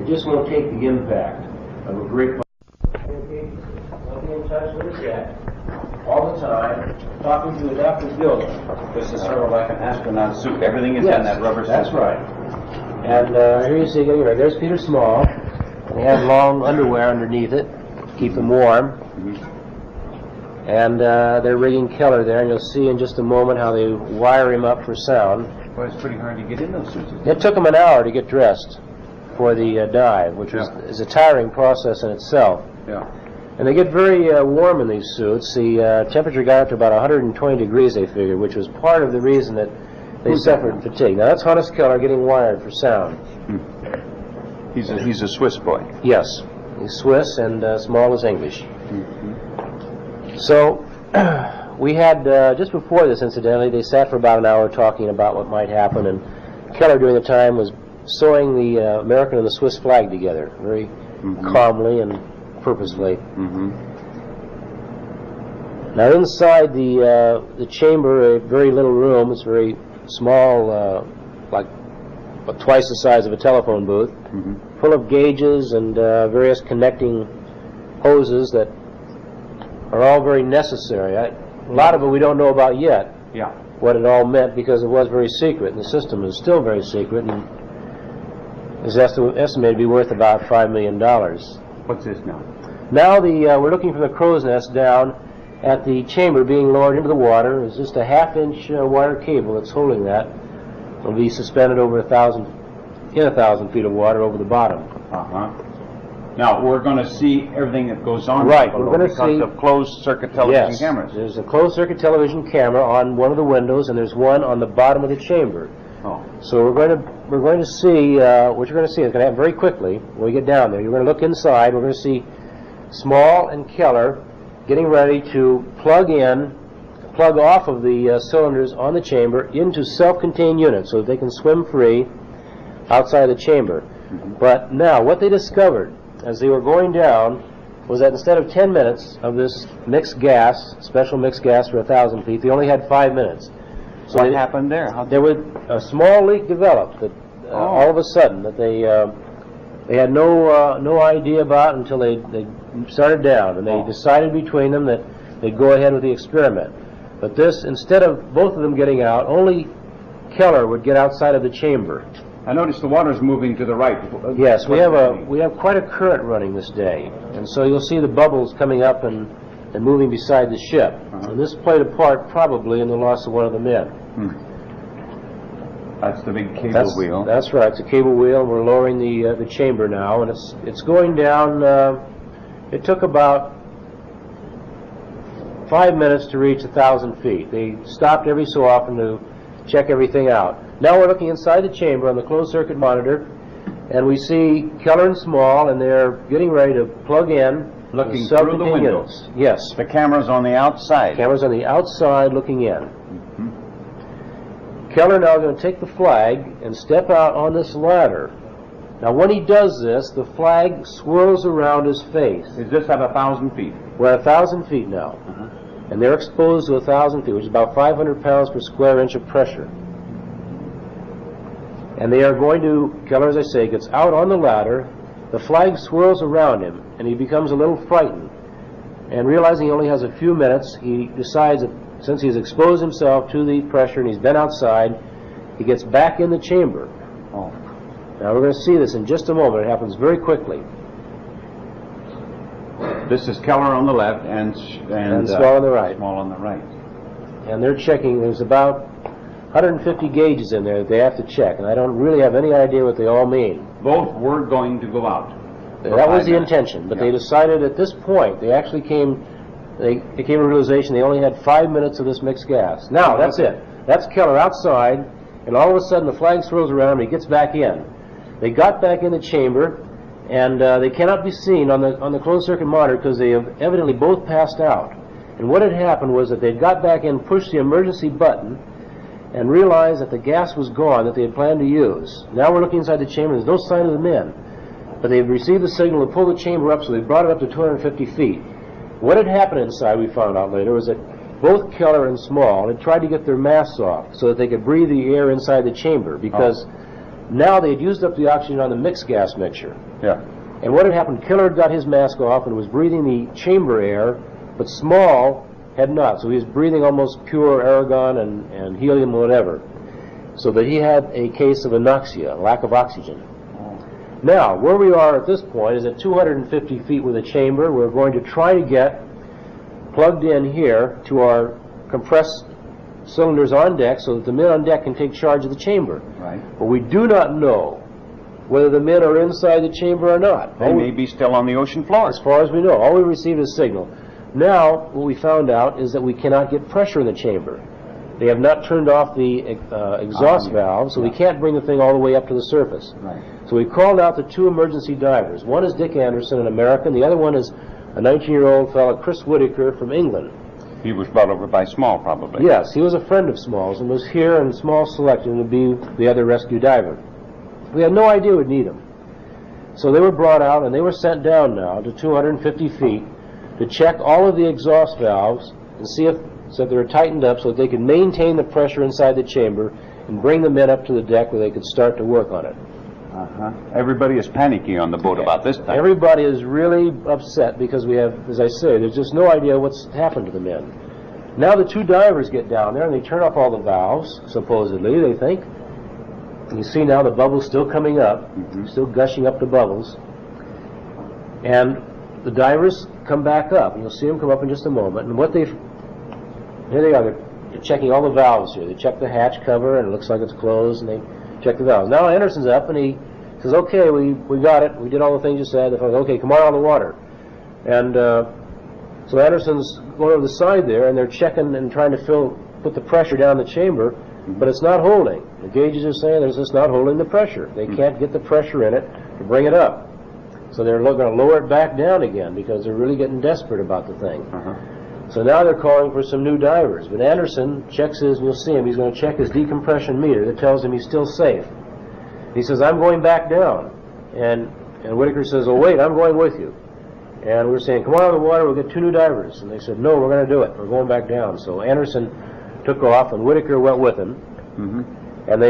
It just won't take the impact of a great Don't be in touch with us yet. All the time, talking to adaptive building. This is sort of like an astronaut suit. Everything is in that rubber suit. That's right. And here you see, there's Peter Small. They have long underwear underneath it to keep them warm. And they're rigging Keller there, and you'll see in just a moment how they wire him up for sound. Well, it's pretty hard to get in those suits. It took them an hour to get dressed for the dive, which is a tiring process in itself. Yeah. And they get very warm in these suits. The temperature got up to about 120 degrees, they figured, which was part of the reason that they suffered fatigue. Now, that's Hannes Keller getting wired for sound. He's a Swiss boy. Yes. He's Swiss, and Small is English. So, we had, just before this, incidentally, they sat for about an hour talking about what might happen, and Keller, during the time, was sewing the American and the Swiss flag together very calmly and purposefully. Now, inside the chamber, a very little room. It's very small, like twice the size of a telephone booth, full of gauges and various connecting hoses that are all very necessary. A lot of it we don't know about yet. Yeah. What it all meant, because it was very secret, and the system is still very secret, and is estimated to be worth about $5 million. What's this now? Now we're looking from the crow's nest down at the chamber being lowered into the water. There's just a half-inch wire cable that's holding that. It'll be suspended over 1,000 feet of water over the bottom. Now, we're going to see everything that goes on right, we're going to see because of closed-circuit television cameras. There's a closed-circuit television camera on one of the windows, and there's one on the bottom of the chamber. So we're going to see what you're going to see. It's going to happen very quickly when we get down there. You're going to look inside. We're going to see Small and Keller getting ready to plug off of the cylinders on the chamber into self-contained units so that they can swim free outside the chamber. But now, what they discovered as they were going down was that instead of 10 minutes of this mixed gas, special mixed gas for 1,000 feet, they only had 5 minutes. So what happened there? There was a small leak developed that all of a sudden that they had no idea about until they started down, and they decided between them that they'd go ahead with the experiment. But this, instead of both of them getting out, only Keller would get outside of the chamber. I noticed the water's moving to the right. Yes, we have quite a current running this day, and so you'll see the bubbles coming up and moving beside the ship. And this played a part probably in the loss of one of the men. That's the big cable wheel. That's right. It's a cable wheel, and we're lowering the chamber now, and it's going down. It took about 5 minutes to reach 1,000 feet. They stopped every so often to check everything out. Now we're looking inside the chamber on the closed-circuit monitor, and we see Keller and Small, and they're getting ready to plug in. Looking through the windows. Yes. The camera's on the outside. The camera's on the outside looking in. Keller now going to take the flag and step out on this ladder. Now when he does this, the flag swirls around his face. Is this at 1,000 feet? We're at 1,000 feet now. And they're exposed to 1,000 feet, which is about 500 pounds per square inch of pressure. And they are going to, Keller, as I say, gets out on the ladder. The flag swirls around him, and he becomes a little frightened. And realizing he only has a few minutes, he decides that since he's exposed himself to the pressure and he's been outside, he gets back in the chamber. Now we're going to see this in just a moment. It happens very quickly. This is Keller on the left and Small on the right. Small on the right. And they're checking. There's about 150 gauges in there that they have to check, and I don't really have any idea what they all mean. Both were going to go out. That was the intention, but they decided at this point, they actually came to realization they only had 5 minutes of this mixed gas. Now, that's it. That's Keller outside, and all of a sudden the flag swirls around him, he gets back in. They got back in the chamber, and they cannot be seen on the closed-circuit monitor because they have evidently both passed out. And what had happened was that they got back in, pushed the emergency button, and realized that the gas was gone that they had planned to use. Now we're looking inside the chamber, there's no sign of the men. But they've received the signal to pull the chamber up, so they brought it up to 250 feet. What had happened inside, we found out later, was that both Keller and Small had tried to get their masks off so that they could breathe the air inside the chamber, because Now they had used up the oxygen on the mixed gas mixture. Yeah. And what had happened, Keller got his mask off and was breathing the chamber air, but Small had not. So he was breathing almost pure argon and helium, whatever. So that he had a case of anoxia, lack of oxygen. Now, where we are at this point is at 250 feet with a chamber. We're going to try to get plugged in here to our compressed cylinders on deck so that the men on deck can take charge of the chamber. Right. But we do not know whether the men are inside the chamber or not. They may be still on the ocean floor. As far as we know. All we received is signal. Now, what we found out is that we cannot get pressure in the chamber. They have not turned off the exhaust valve, so we can't bring the thing all the way up to the surface. Right. So we called out the two emergency divers. One is Dick Anderson, an American. The other one is a 19-year-old fellow, Chris Whitaker, from England. He was brought over by Small, probably. Yes, he was a friend of Small's and was here, and Small selected him to be the other rescue diver. We had no idea we'd need him. So they were brought out, and they were sent down now to 250 feet to check all of the exhaust valves and see if so they were tightened up so that they could maintain the pressure inside the chamber and bring the men up to the deck where they could start to work on it. Everybody is panicky on the boat about this time. Everybody is really upset because we have, as I say, there's just no idea what's happened to the men. Now the two divers get down there and they turn off all the valves, supposedly, they think. And you see now the bubbles still coming up, still gushing up the bubbles. And the divers come back up, and you'll see them come up in just a moment. And what they've, here they are, they're checking all the valves here. They check the hatch cover, and it looks like it's closed, and they check the valves. Now Anderson's up, and he says, okay, we got it. We did all the things you said. They thought, okay, come on out of the water. And so Anderson's going over the side there, and they're checking and trying to put the pressure down the chamber, but it's not holding. The gauges are saying it's just not holding the pressure. They can't get the pressure in it to bring it up. So they're going to lower it back down again because they're really getting desperate about the thing. So now they're calling for some new divers. But Anderson checks his, you'll see him, he's going to check his decompression meter that tells him he's still safe. He says, I'm going back down. And Whitaker says, oh, wait, I'm going with you. And we're saying, come on out of the water, we'll get two new divers. And they said, no, we're going to do it. We're going back down. So Anderson took off, and Whitaker went with him. And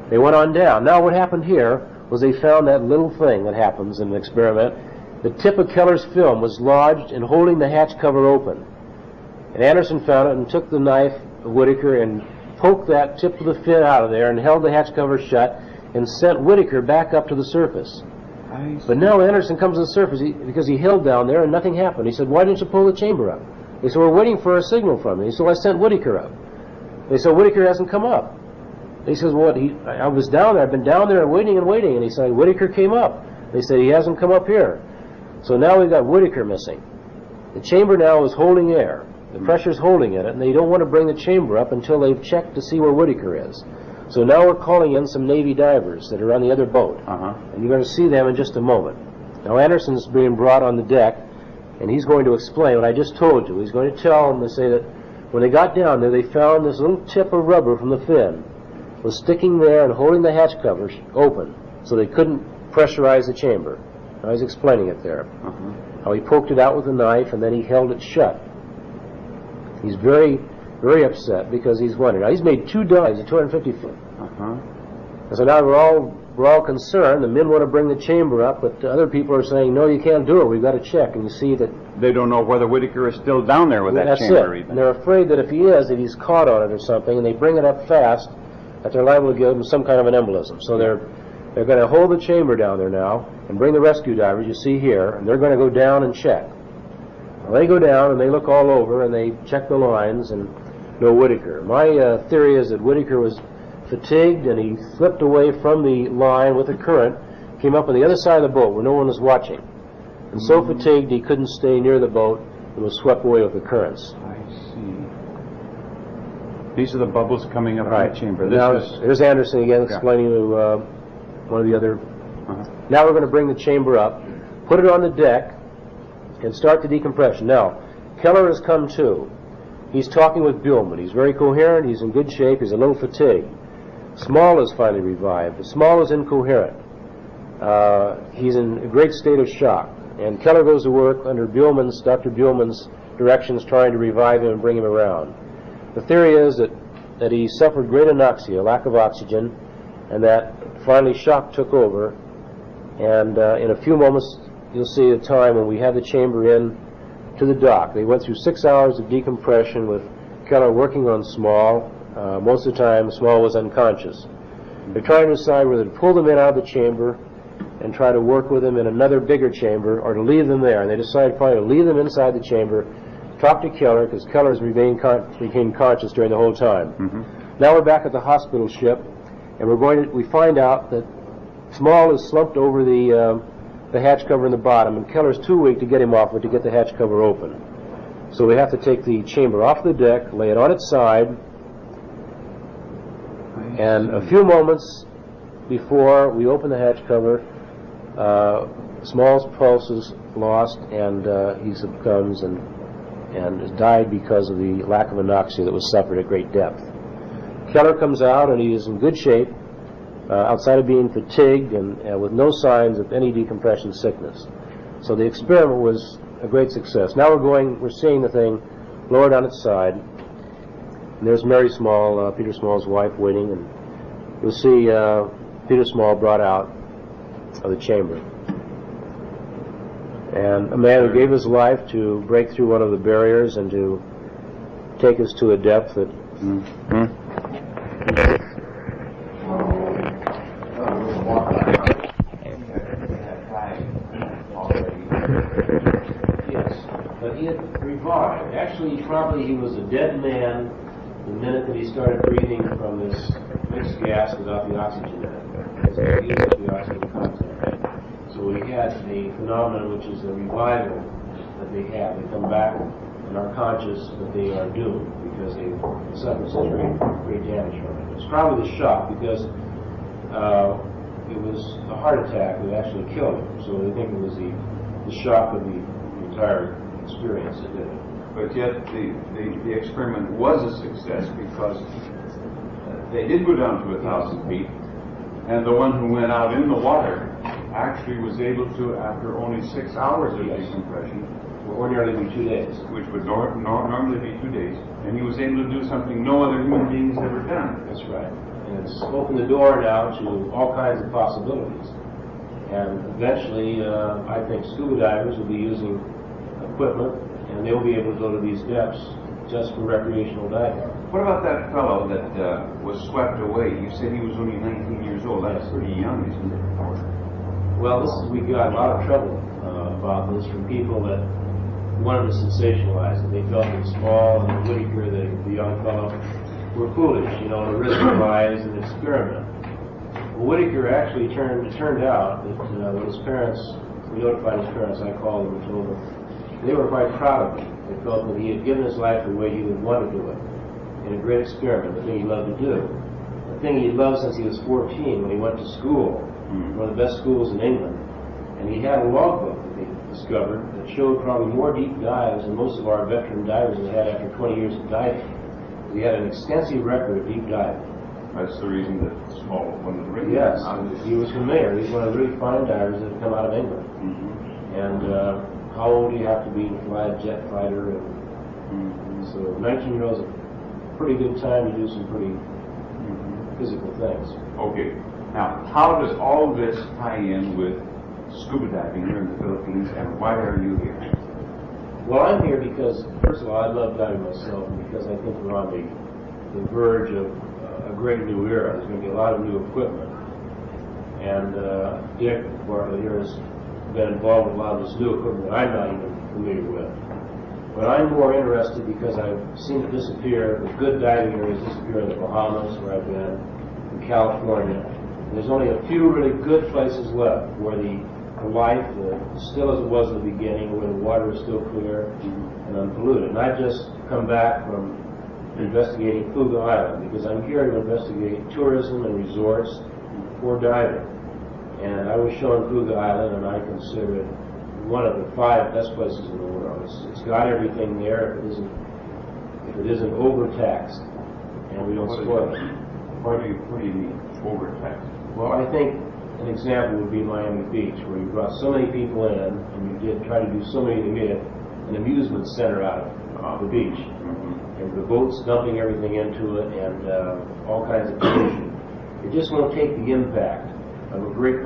they went on down. Now what happened here was they found that little thing that happens in an experiment. The tip of Keller's film was lodged in holding the hatch cover open. And Anderson found it and took the knife of Whitaker and poked that tip of the fin out of there and held the hatch cover shut and sent Whitaker back up to the surface. But now Anderson comes to the surface because he held down there and nothing happened. He said, why didn't you pull the chamber up? They said, we're waiting for a signal from you. So I sent Whitaker up. They said, Whitaker hasn't come up. He says, what? I was down there. I've been down there waiting and waiting. And he said, Whitaker came up. They said, he hasn't come up here. So now we've got Whitaker missing. The chamber now is holding air. The pressure's holding in it, and they don't want to bring the chamber up until they've checked to see where Whitaker is. So now we're calling in some Navy divers that are on the other boat. And you're going to see them in just a moment. Now Anderson's being brought on the deck, and he's going to explain what I just told you. He's going to tell them to say that when they got down there, they found this little tip of rubber from the fin was sticking there and holding the hatch cover open, so they couldn't pressurize the chamber. Now he's explaining it there. How he poked it out with a knife, and then he held it shut. He's very, very upset because he's wondering. Now he's made two dives at 250 feet. And so now we're all concerned. The men want to bring the chamber up, but the other people are saying, no, you can't do it. We've got to check. And you see that they don't know whether Whitaker is still down there with that chamber. Even. And they're afraid that if he is, that he's caught on it or something, and they bring it up fast, that they're liable to give him some kind of an embolism. So they're going to hold the chamber down there now and bring the rescue divers, you see here, and they're going to go down and check. Well, they go down and they look all over and they check the lines and no Whitaker. My theory is that Whitaker was fatigued and he slipped away from the line with the current, came up on the other side of the boat where no one was watching. And so fatigued he couldn't stay near the boat and was swept away with the currents. I see. These are the bubbles coming up in the chamber. There's Anderson again explaining to one of the other. Now we're going to bring the chamber up, put it on the deck, and start the decompression. Now, Keller has come to. He's talking with Billman. He's very coherent. He's in good shape. He's a little fatigued. Small is finally revived, but Small is incoherent. He's in a great state of shock. And Keller goes to work under Dr. Billman's directions, trying to revive him and bring him around. The theory is that that he suffered great anoxia, lack of oxygen, and that finally shock took over. And in a few moments, you'll see the time when we had the chamber in to the dock. They went through 6 hours of decompression with Keller working on Small. Most of the time, Small was unconscious. They're trying to decide whether to pull them in out of the chamber and try to work with them in another bigger chamber or to leave them there. And they decided probably to leave them inside the chamber, talk to Keller, because Keller has remained conscious during the whole time. Now we're back at the hospital ship, and we find out that Small is slumped over the hatch cover in the bottom, and Keller's too weak to get him off it to get the hatch cover open. So we have to take the chamber off the deck, lay it on its side, and a few moments before we open the hatch cover, Small's pulse is lost, and he succumbs and has died because of the lack of anoxia that was suffered at great depth. Keller comes out, and he is in good shape, outside of being fatigued and with no signs of any decompression sickness. So the experiment was a great success. Now we're seeing the thing lowered on its side. And there's Mary Small, Peter Small's wife, waiting, and you'll see Peter Small brought out of the chamber. And a man who gave his life to break through one of the barriers and to take us to a depth that... But he had revived. Actually, he was a dead man the minute that he started breathing from this mixed gas without the oxygen in it. So he used the oxygen content. So we had the phenomenon which is the revival that they have. They come back and are conscious that they are doomed because they suffered such great damage from it. It's probably the shock because it was a heart attack that actually killed him. So they think it was the shock of the entire experience that did it. But yet the experiment was a success because they did go down to 1,000 feet, and the one who went out in the water actually was able to, after only 6 hours of decompression, will ordinarily be 2 days, which would normally be 2 days, and he was able to do something no other human being has ever done. That's right. And it's opened the door now to all kinds of possibilities. And eventually, I think scuba divers will be using equipment, and they'll be able to go to these depths just for recreational diving. What about that fellow that was swept away? You said he was only 19 years old. That's pretty young, isn't it? Well, we got a lot of trouble about this from people that wanted to sensationalize it. They felt that Small and Whitaker, the young fellow, were foolish, to risk their lives and experiment. Whitaker actually turned out that when his parents, we notified his parents, I called them and told them, they were quite proud of him. They felt that he had given his life the way he would want to do it, in a great experiment, the thing he loved to do. The thing he loved since he was 14 when he went to school, one of the best schools in England. And he had a logbook that they discovered that showed probably more deep dives than most of our veteran divers had had after 20 years of diving. He had an extensive record of deep diving. That's the reason that Small won the race. Yes, he was familiar. He's one of the really fine divers that have come out of England. And how old do you have to be to fly a jet fighter? And so 19-year-old's a pretty good time to do some pretty physical things. Okay. Now, how does all this tie in with scuba diving here in the Philippines, and why are you here? Well, I'm here because, first of all, I love diving myself, and because I think we're on the verge of a great new era. There's going to be a lot of new equipment. And Dick Bartlet here has been involved with a lot of this new equipment that I'm not even familiar with. But I'm more interested because I've seen it disappear, the good diving areas disappear in the Bahamas, where I've been, in California. There's only a few really good places left where the life is still as it was in the beginning, where the water is still clear and unpolluted. And I've just come back from investigating Fuga Island because I'm here to investigate tourism and resorts for diving. And I was shown Fuga Island, and I consider it one of the 5 best places in the world. It's got everything there if it isn't overtaxed, and we don't spoil it. What do you mean, overtaxed? Well, I think an example would be Miami Beach, where you brought so many people in, and you did try to do so many to make it an amusement center out of the beach. and the boats dumping everything into it, and all kinds of pollution. It just won't take the impact of a great